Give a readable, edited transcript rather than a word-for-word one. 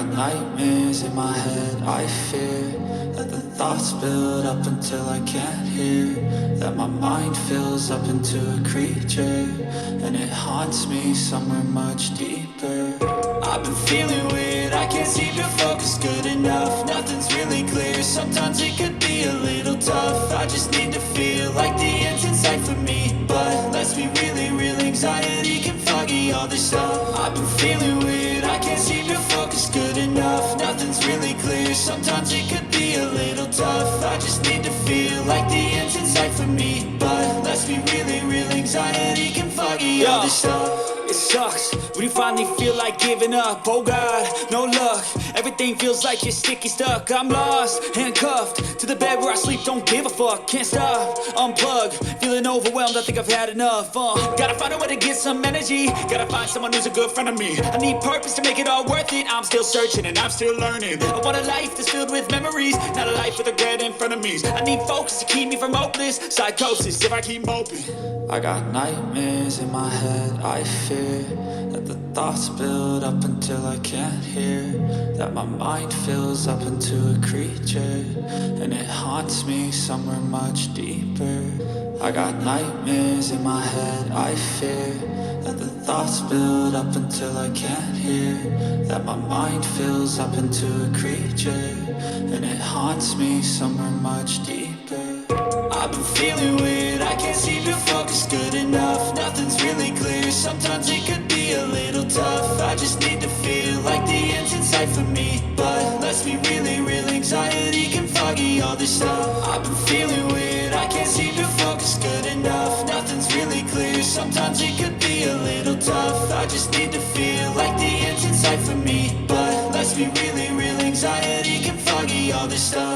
got nightmares in my head, I fear that the thoughts build up until I can't hear, that my mind fills up into a creature, and it haunts me somewhere much deeper. I've been feeling weird, I can't seem to focus good enough. Nothing's really clear, sometimes it could be a little tough. I just need to feel like the end's in sight for me, but let's be really real, anxiety can foggy all this stuff. I've been feeling weird, I can't seem to focus good enough. Nothing's really clear, sometimes it could be a little tough. I just need to feel like the end's in sight for me, but let's be really real, anxiety can foggy all this stuff. It sucks when you finally feel like giving up. Oh God, no luck. Everything feels like you're sticky stuck. I'm lost, handcuffed to the bed where I sleep. Don't give a fuck, can't stop. Unplug, feeling overwhelmed. I think I've had enough. Gotta find a way to get some energy. Gotta find someone who's a good friend of me. I need purpose to make it all worth it. I'm still searching and I'm still learning. I want a life that's filled with memories, not a life with regret and frenemies. I need focus to keep me from hopeless psychosis if I keep moping. I got nightmares in my head, I fear that the thoughts build up until I can't hear, that my mind fills up into a creature, and it haunts me somewhere much deeper. I got nightmares in my head, I fear that the thoughts build up until I can't hear, that my mind fills up into a creature, and it haunts me somewhere much deeper. I've been feeling weird, I can't seem to focus good enough. Nothing's really clear, sometimes it could be a little tough. I just need to feel like the end's in sight for me, but let's be really real, anxiety can foggy all this stuff. I've been feeling weird, I can't seem to focus good enough. Nothing's really clear, sometimes it could be a little tough. I just need to feel like the end's in sight for me, but let's be really real, anxiety can foggy all this stuff.